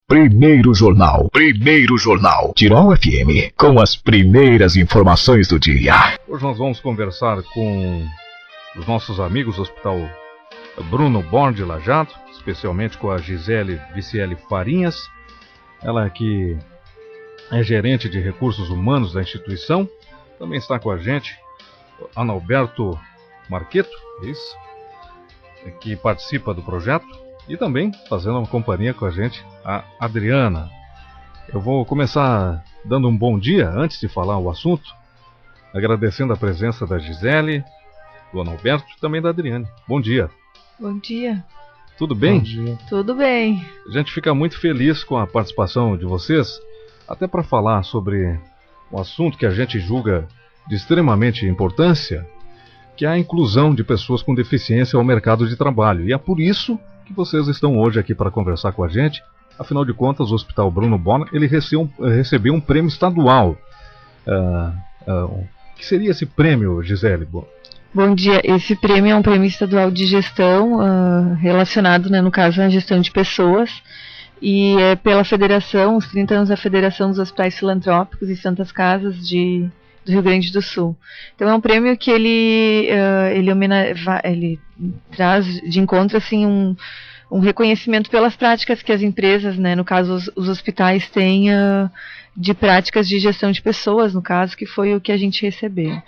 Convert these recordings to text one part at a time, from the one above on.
Primeiro Jornal, Tirol FM, com as primeiras informações do dia. Hoje nós vamos conversar com os nossos amigos do Hospital Bruno Born de Lajeado, especialmente com a Gisele Vicieli Farinhas, ela que é gerente de recursos humanos da instituição. Também está com a gente Analberto Marqueto, isso, que participa do projeto, e também fazendo uma companhia com a gente, a Adriana. Eu vou começar dando um bom dia, antes de falar o assunto, agradecendo a presença da Gisele, do Analberto e também da Adriana. Bom dia. Bom dia. Tudo bem? Bom dia. Tudo bem. A gente fica muito feliz com a participação de vocês, até para falar sobre um assunto que a gente julga de extremamente importância, que é a inclusão de pessoas com deficiência ao mercado de trabalho. E é por isso que vocês estão hoje aqui para conversar com a gente. Afinal de contas, o Hospital Bruno Born, ele recebeu um prêmio estadual. O que seria esse prêmio, Gisele? Bom dia. Esse prêmio é um prêmio estadual de gestão, relacionado, no caso, à gestão de pessoas. E é pela Federação, os 30 anos da Federação dos Hospitais Filantrópicos e Santas Casas do Rio Grande do Sul. Então é um prêmio que ele traz de encontro assim, um reconhecimento pelas práticas que as empresas, no caso os hospitais, têm de práticas de gestão de pessoas, no caso, que foi o que a gente recebeu.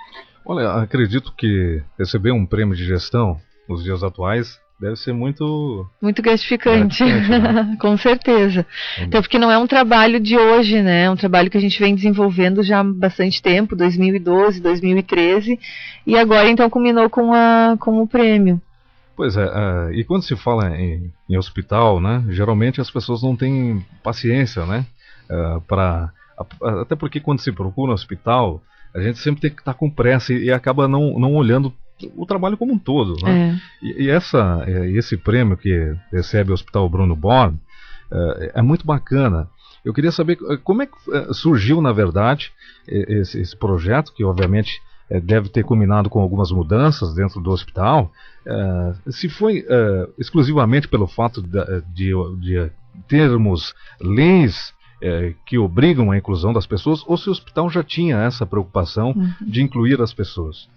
Olha, acredito que receber um prêmio de gestão nos dias atuais deve ser muito gratificante, né? Com certeza. Até porque não é um trabalho de hoje, É um trabalho que a gente vem desenvolvendo já há bastante tempo, 2012, 2013, e agora então culminou com o prêmio. Pois é, e quando se fala em hospital, geralmente as pessoas não têm paciência, até porque quando se procura um hospital, a gente sempre tem que estar com pressa e acaba não olhando o trabalho como um todo, E esse prêmio que recebe o Hospital Bruno Born é muito bacana. Eu queria saber como é que surgiu, na verdade, esse projeto, que obviamente deve ter culminado com algumas mudanças dentro do hospital. Se foi exclusivamente pelo fato de termos leis que obrigam a inclusão das pessoas, ou se o hospital já tinha essa preocupação de incluir as pessoas?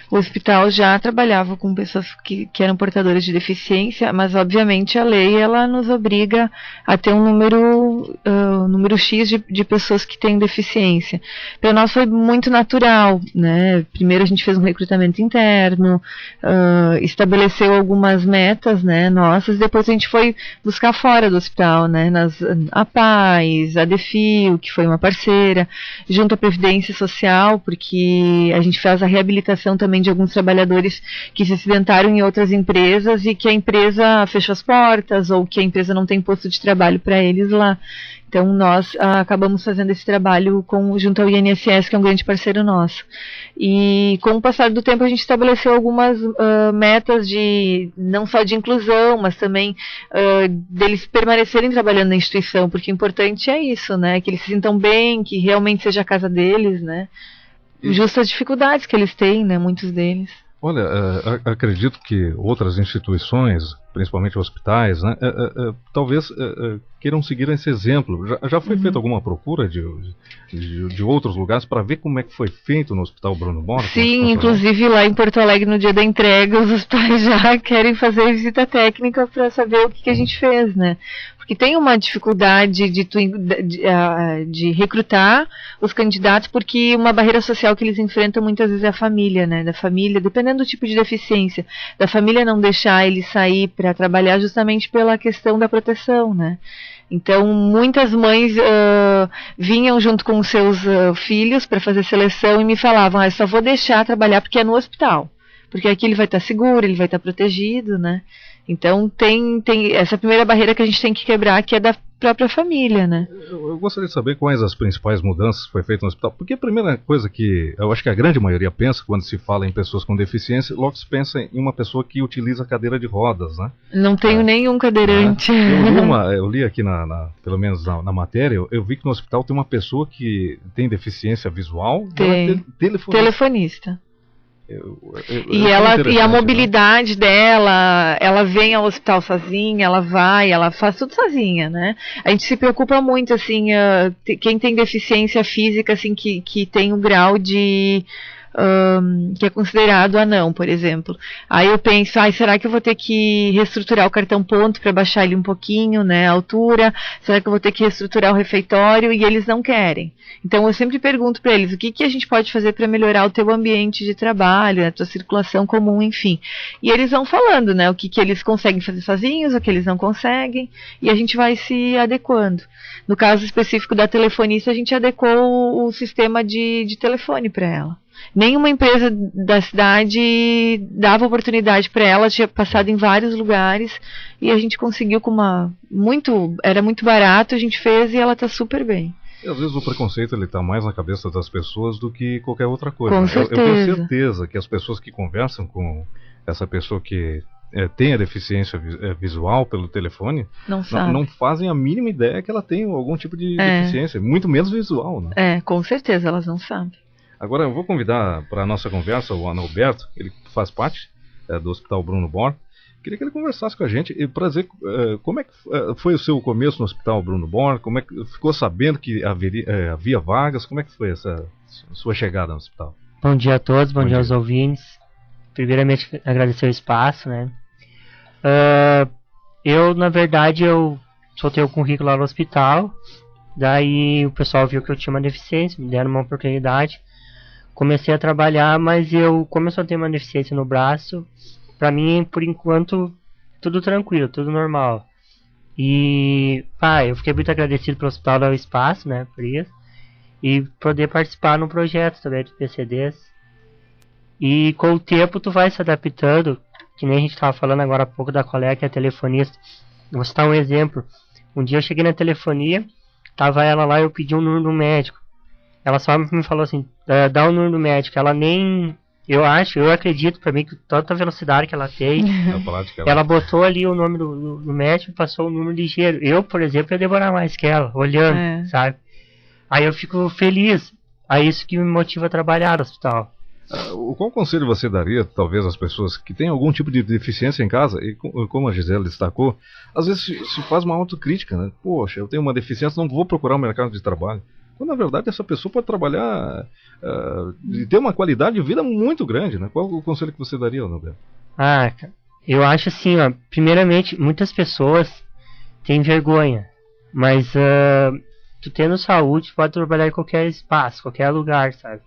O hospital já trabalhava com pessoas que eram portadoras de deficiência, mas obviamente a lei ela nos obriga a ter um número X de pessoas que têm deficiência. Para nós foi muito natural, Primeiro a gente fez um recrutamento interno, estabeleceu algumas metas, nossas, depois a gente foi buscar fora do hospital, a PAS, a Defio, que foi uma parceira, junto à Previdência Social, porque a gente faz a reabilitação também de alguns trabalhadores que se acidentaram em outras empresas e que a empresa fechou as portas ou que a empresa não tem posto de trabalho para eles lá. Então nós acabamos fazendo esse trabalho junto ao INSS, que é um grande parceiro nosso. E com o passar do tempo a gente estabeleceu algumas metas não só de inclusão, mas também deles permanecerem trabalhando na instituição, porque o importante é isso, que eles se sintam bem, que realmente seja a casa deles, Justo as dificuldades que eles têm, muitos deles. Olha, acredito que outras instituições, principalmente hospitais, talvez queiram seguir esse exemplo. Já foi feita alguma procura de outros lugares para ver como é que foi feito no Hospital Bruno Born? Sim, inclusive lá em Porto Alegre, no dia da entrega, os hospitais já querem fazer visita técnica para saber o que a gente fez, Porque tem uma dificuldade de recrutar os candidatos, porque uma barreira social que eles enfrentam muitas vezes é a família, da família, dependendo do tipo de deficiência, da família não deixar ele sair para trabalhar justamente pela questão da proteção, Então, muitas mães vinham junto com os seus filhos para fazer seleção e me falavam, eu só vou deixar trabalhar porque é no hospital, porque aqui ele vai estar seguro, ele vai estar protegido, Então, tem essa primeira barreira que a gente tem que quebrar, que é da própria família, Eu gostaria de saber quais as principais mudanças que foi feita no hospital, porque a primeira coisa que eu acho que a grande maioria pensa quando se fala em pessoas com deficiência, logo se pensa em uma pessoa que utiliza cadeira de rodas, Não tenho nenhum cadeirante. Eu li aqui, pelo menos na matéria, eu vi que no hospital tem uma pessoa que tem deficiência visual. Tem. Telefonista. E a mobilidade dela, ela vem ao hospital sozinha, ela vai, ela faz tudo sozinha, né? A gente se preocupa muito, assim, quem tem deficiência física, assim, que tem um grau de... que é considerado anão, por exemplo. Aí eu penso, será que eu vou ter que reestruturar o cartão ponto para baixar ele um pouquinho, né, a altura? Será que eu vou ter que reestruturar o refeitório? E eles não querem. Então eu sempre pergunto para eles, o que a gente pode fazer para melhorar o teu ambiente de trabalho, a tua circulação comum, enfim. E eles vão falando, né, o que eles conseguem fazer sozinhos, o que eles não conseguem, e a gente vai se adequando. No caso específico da telefonista, a gente adequou o sistema de telefone para ela. Nenhuma empresa da cidade dava oportunidade para ela, tinha passado em vários lugares e a gente conseguiu era muito barato, a gente fez e ela está super bem. E às vezes o preconceito ele está mais na cabeça das pessoas do que qualquer outra coisa. Com certeza. Eu tenho certeza que as pessoas que conversam com essa pessoa que tem a deficiência visual pelo telefone não fazem a mínima ideia que ela tem algum tipo de deficiência, muito menos visual, né? Com certeza elas não sabem. Agora eu vou convidar para a nossa conversa o Adalberto, ele faz parte do Hospital Bruno Born. Queria que ele conversasse com a gente para dizer como é que foi o seu começo no Hospital Bruno Born, como é que ficou sabendo que havia vagas, como é que foi essa sua chegada no hospital? Bom dia a todos, bom dia aos ouvintes. Primeiramente agradecer o espaço, né? Na verdade, eu soltei o currículo lá no hospital, daí o pessoal viu que eu tinha uma deficiência, me deram uma oportunidade. Comecei a trabalhar, mas como eu só tenho uma deficiência no braço, pra mim, por enquanto, tudo tranquilo, tudo normal. E, eu fiquei muito agradecido pelo hospital dar o espaço, né, por isso. E poder participar no projeto também do PCDs. E com o tempo tu vai se adaptando, que nem a gente estava falando agora há pouco da colega que é telefonista. Vou citar um exemplo. Um dia eu cheguei na telefonia, tava ela lá e eu pedi um número do médico. Ela só me falou assim, dá o número do médico. Ela nem... Eu acredito pra mim que tanta velocidade que ela tem, ela botou ali o nome do médico e passou o número ligeiro. Eu, por exemplo, ia demorar mais que ela, olhando, sabe? Aí eu fico feliz. É isso que me motiva a trabalhar no hospital. Qual conselho você daria, talvez, às pessoas que têm algum tipo de deficiência em casa? E como a Gisele destacou, às vezes se faz uma autocrítica, né? Poxa, eu tenho uma deficiência, não vou procurar um mercado de trabalho. Quando, na verdade, essa pessoa pode trabalhar e ter uma qualidade de vida muito grande, né? Qual o conselho que você daria, Adalberto? Eu acho assim, primeiramente, muitas pessoas têm vergonha, mas tu tendo saúde, pode trabalhar em qualquer espaço, qualquer lugar, sabe?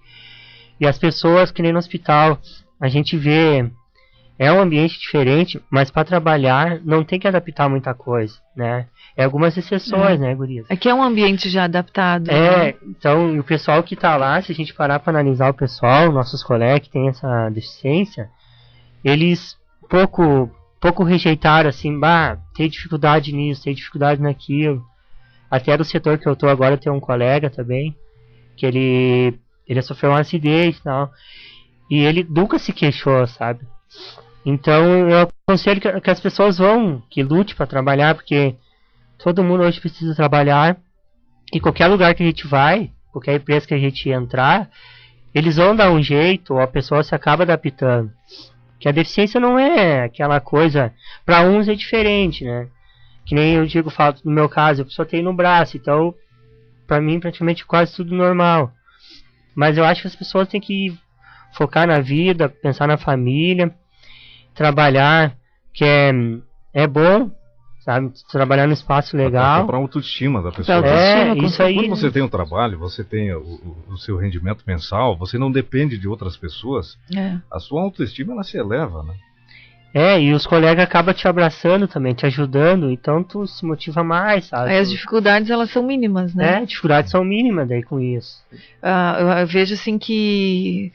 E as pessoas, que nem no hospital, a gente vê, é um ambiente diferente, mas para trabalhar não tem que adaptar muita coisa, né? É algumas exceções, né, gurias? Aqui é um ambiente já adaptado. Né? Então, o pessoal que tá lá, se a gente parar para analisar o pessoal, nossos colegas que têm essa deficiência, eles pouco rejeitaram, assim, tem dificuldade nisso, tem dificuldade naquilo. Até do setor que eu tô agora, tem um colega também, que ele sofreu um acidente e tal, e ele nunca se queixou, sabe? Então, eu aconselho que as pessoas que lute para trabalhar, porque todo mundo hoje precisa trabalhar, e qualquer lugar que a gente vai, qualquer empresa que a gente entrar, eles vão dar um jeito, ou a pessoa se acaba adaptando. Que a deficiência não é aquela coisa, para uns é diferente, né? Que nem eu digo, falo no meu caso, eu só tenho no braço, então para mim praticamente quase tudo normal. Mas eu acho que as pessoas têm que focar na vida, pensar na família, trabalhar, que é bom, sabe? Trabalhar no espaço legal. Para a autoestima da pessoa. Isso aí. Quando você tem um trabalho, você tem o seu rendimento mensal, você não depende de outras pessoas, a sua autoestima ela se eleva, né? E os colegas acabam te abraçando também, te ajudando, então tu se motiva mais, sabe? Aí as dificuldades, elas são mínimas, né? As dificuldades são mínimas daí com isso. Eu vejo assim que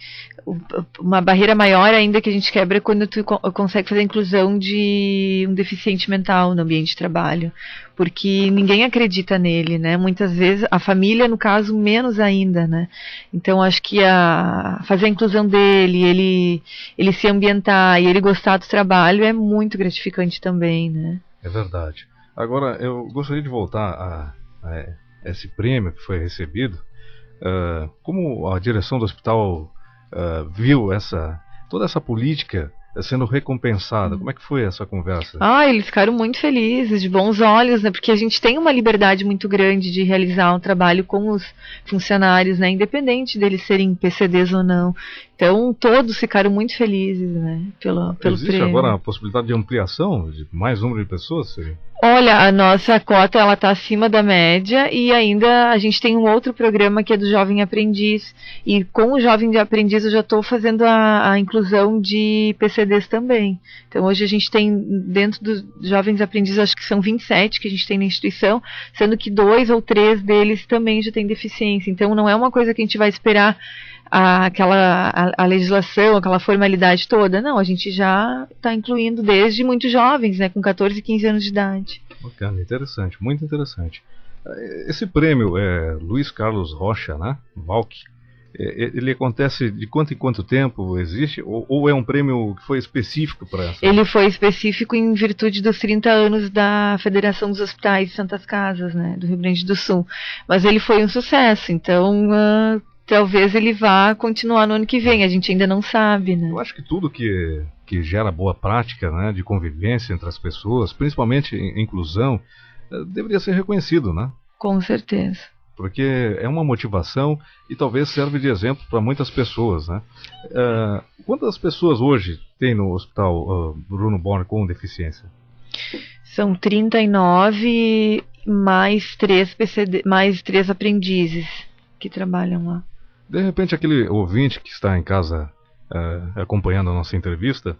uma barreira maior ainda que a gente quebra é quando tu consegue fazer a inclusão de um deficiente mental no ambiente de trabalho, porque ninguém acredita nele, né? Muitas vezes a família, no caso, menos ainda, né? Então acho que fazer a inclusão dele, ele se ambientar e ele gostar do trabalho é muito gratificante também, né? É verdade. Agora eu gostaria de voltar a esse prêmio que foi recebido. Como a direção do hospital viu essa toda essa política sendo recompensada. Como é que foi essa conversa? Eles ficaram muito felizes, de bons olhos, né? Porque a gente tem uma liberdade muito grande de realizar um trabalho com os funcionários, né? Independente deles serem PCDs ou não. Então, todos ficaram muito felizes, né? Pelo Existe prêmio. agora a possibilidade de ampliação de mais número de pessoas? Olha, a nossa cota ela está acima da média e ainda a gente tem um outro programa que é do Jovem Aprendiz, e com o Jovem Aprendiz eu já estou fazendo a inclusão de PCDs também. Então hoje a gente tem dentro dos Jovens Aprendizes, acho que são 27 que a gente tem na instituição, sendo que 2 ou 3 deles também já têm deficiência. Então não é uma coisa que a gente vai esperar a legislação, aquela formalidade toda. Não, a gente já está incluindo desde muito jovens, né, com 14 e 15 anos de idade. Bacana, interessante, muito interessante. Esse prêmio é Luiz Carlos Rocha, né, Valk, ele acontece de quanto em quanto tempo existe? Ou é um prêmio que foi específico para essa? Ele foi específico em virtude dos 30 anos da Federação dos Hospitais de Santas Casas, né, do Rio Grande do Sul. Mas ele foi um sucesso, então talvez ele vá continuar no ano que vem, a gente ainda não sabe, né? Eu acho que tudo que gera boa prática, né, de convivência entre as pessoas, principalmente inclusão, deveria ser reconhecido, né? Com certeza. Porque é uma motivação e talvez serve de exemplo para muitas pessoas, né? Quantas pessoas hoje tem no Hospital Bruno Borne com deficiência? São 39 mais 3 aprendizes que trabalham lá. De repente, aquele ouvinte que está em casa acompanhando a nossa entrevista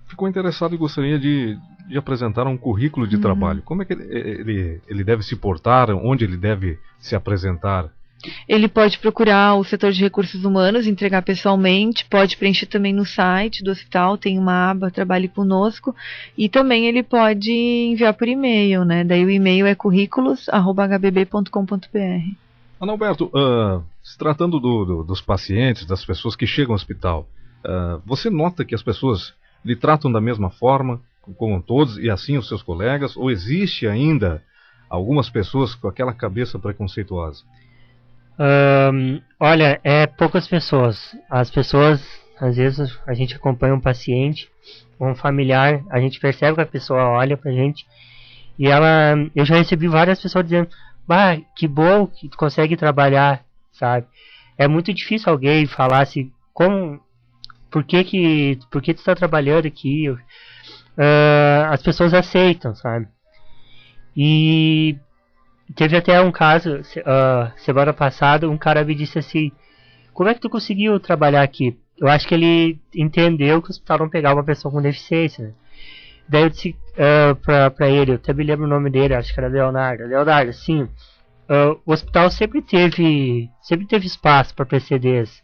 ficou interessado e gostaria de apresentar um currículo de trabalho. Como é que ele deve se portar? Onde ele deve se apresentar? Ele pode procurar o setor de recursos humanos, entregar pessoalmente, pode preencher também no site do hospital, tem uma aba Trabalhe Conosco, e também ele pode enviar por e-mail, né? Daí o e-mail é currículos@hbb.com.br. Analberto, se tratando dos pacientes, das pessoas que chegam ao hospital, você nota que as pessoas lhe tratam da mesma forma, como todos, e assim os seus colegas, ou existe ainda algumas pessoas com aquela cabeça preconceituosa? Olha, poucas pessoas. As pessoas, às vezes, a gente acompanha um paciente, um familiar, a gente percebe que a pessoa olha pra gente, e eu já recebi várias pessoas dizendo: "Bah, que bom que tu consegue trabalhar", sabe? É muito difícil alguém falar assim, por que tu está trabalhando aqui? As pessoas aceitam, sabe? E teve até um caso, semana passada, um cara me disse assim: "Como é que tu conseguiu trabalhar aqui?" Eu acho que ele entendeu que o hospital não pegava uma pessoa com deficiência, né? Daí eu disse pra ele, eu até me lembro o nome dele, acho que era Leonardo. Leonardo, assim, o hospital sempre teve espaço para PCDs.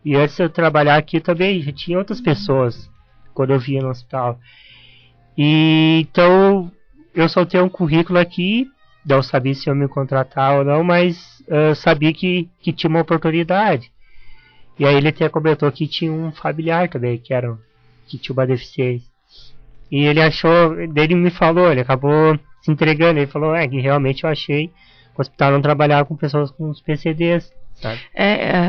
E antes de eu trabalhar aqui também já tinha outras pessoas quando eu via no hospital. E então eu soltei um currículo aqui, não sabia se eu me contratar ou não, mas sabia que tinha uma oportunidade. E aí ele até comentou que tinha um familiar também que tinha uma deficiência. E ele ele me falou, ele acabou se entregando, ele falou que realmente eu achei que o hospital não trabalhava com pessoas com os PCDs. Sabe?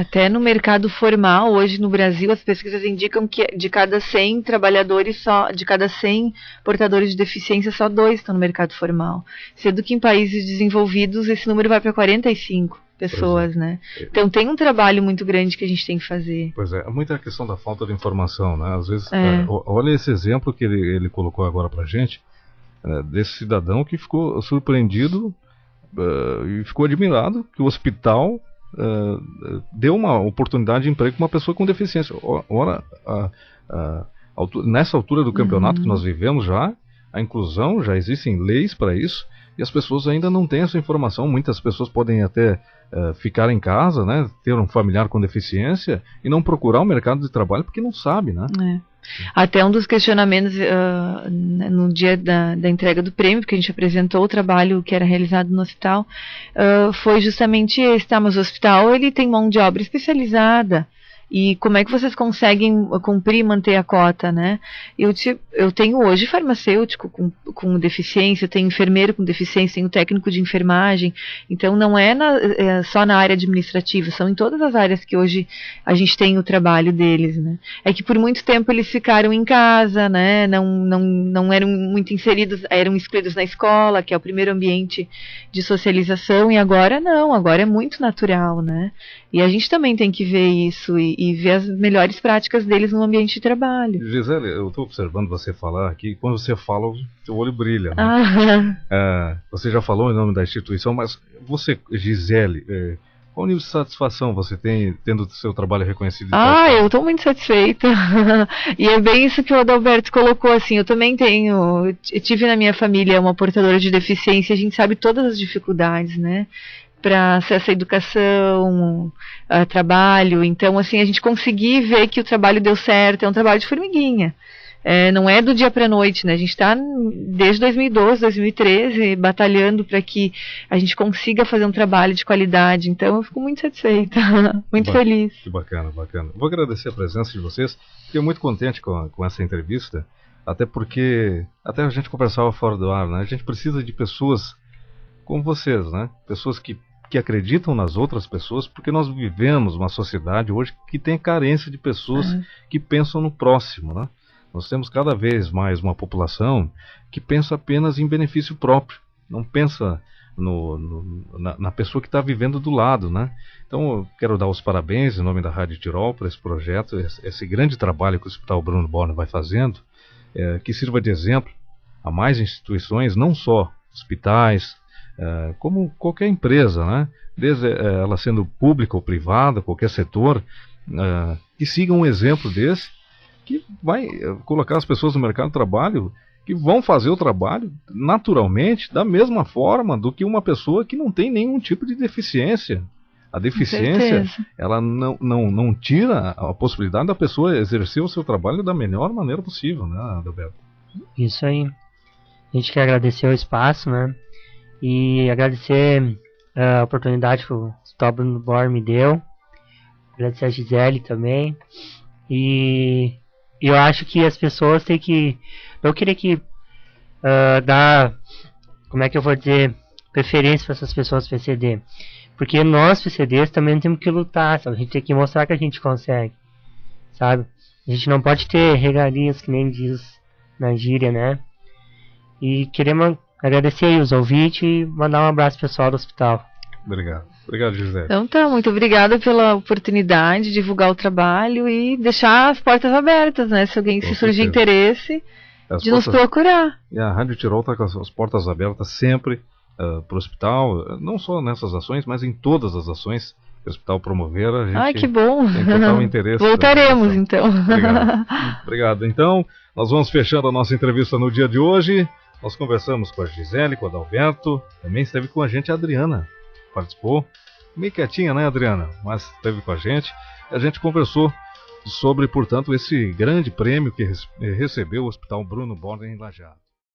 Até no mercado formal, hoje no Brasil, as pesquisas indicam que de cada 100 trabalhadores, de cada 100 portadores de deficiência, só 2 estão no mercado formal. Sendo que em países desenvolvidos esse número vai para 45 pessoas, né? Então tem um trabalho muito grande que a gente tem que fazer. Pois é, muita questão da falta de informação, né? Às vezes, olha esse exemplo que ele colocou agora pra gente, desse cidadão que ficou surpreendido e ficou admirado que o hospital deu uma oportunidade de emprego para uma pessoa com deficiência. Ora, nessa altura do campeonato que nós vivemos já, a inclusão, já existem leis para isso, e as pessoas ainda não têm essa informação. Muitas pessoas podem até ficar em casa, né, ter um familiar com deficiência e não procurar o mercado de trabalho porque não sabe, né? Até um dos questionamentos no dia da entrega do prêmio, porque a gente apresentou o trabalho que era realizado no hospital, foi justamente esse, mas o hospital ele tem mão de obra especializada E como é que vocês conseguem cumprir e manter a cota, né? Eu tenho hoje farmacêutico com deficiência, tenho enfermeiro com deficiência, tenho técnico de enfermagem, então não é só na área administrativa, são em todas as áreas que hoje a gente tem o trabalho deles, né? É que por muito tempo eles ficaram em casa, né? Não eram muito inseridos, eram excluídos na escola, que é o primeiro ambiente de socialização, e agora não, agora é muito natural, né? E a gente também tem que ver isso e ver as melhores práticas deles no ambiente de trabalho. Gisele, eu estou observando você falar aqui, quando você fala, o seu olho brilha, né? Você já falou em nome da instituição, mas você, Gisele, qual nível de satisfação você tem tendo o seu trabalho reconhecido? Eu estou muito satisfeita. E é bem isso que o Adalberto colocou, assim, eu também tive na minha família uma portadora de deficiência, a gente sabe todas as dificuldades, né? Para acesso à educação, a trabalho, então assim, a gente conseguir ver que o trabalho deu certo, é um trabalho de formiguinha. Não é do dia para a noite, né? A gente está desde 2012, 2013 batalhando para que a gente consiga fazer um trabalho de qualidade. Então eu fico muito satisfeita, muito feliz. Que bacana, bacana. Vou agradecer a presença de vocês. Fiquei muito contente com essa entrevista, até porque até a gente conversava fora do ar, né? A gente precisa de pessoas como vocês, né? Pessoas que acreditam nas outras pessoas, porque nós vivemos uma sociedade hoje que tem carência de pessoas que pensam no próximo, né? Nós temos cada vez mais uma população que pensa apenas em benefício próprio, não pensa na pessoa que está vivendo do lado, né? Então eu quero dar os parabéns em nome da Rádio Tirol para esse projeto, esse grande trabalho que o Hospital Bruno Borne vai fazendo, que sirva de exemplo a mais instituições, não só hospitais, como qualquer empresa, né? Desde ela sendo pública ou privada, qualquer setor, que siga um exemplo desse, que vai colocar as pessoas no mercado de trabalho, que vão fazer o trabalho naturalmente, da mesma forma do que uma pessoa que não tem nenhum tipo de deficiência. A deficiência, ela não tira a possibilidade da pessoa exercer o seu trabalho da melhor maneira possível, né, Adalberto? Isso aí. A gente quer agradecer o espaço, né? E agradecer a oportunidade que o Hospital Bruno Borne me deu. Agradecer a Gisele também. E eu acho que as pessoas têm que... Eu queria que dar, como é que eu vou dizer, preferência para essas pessoas PCD. Porque nós PCDs também temos que lutar, sabe? A gente tem que mostrar que a gente consegue, sabe? A gente não pode ter regalias, que nem diz na gíria, né? E queremos agradecer aí os ouvintes e mandar um abraço pessoal do hospital. Obrigado. Obrigado, Gisele. Então tá, muito obrigada pela oportunidade de divulgar o trabalho e deixar as portas abertas, né? Se alguém se surgir interesse, de nos procurar. E a Rádio Tirol está com as portas abertas sempre para o hospital, não só nessas ações, mas em todas as ações que o hospital promover. A gente que bom! Tem total interesse. Voltaremos, então. Obrigado. Obrigado. Então, nós vamos fechando a nossa entrevista no dia de hoje. Nós conversamos com a Gisele, com o Adalberto, também esteve com a gente a Adriana, participou, meio quietinha, né, Adriana? Mas esteve com a gente, e a gente conversou sobre, portanto, esse grande prêmio que recebeu o Hospital Bruno Borne em Lajeado.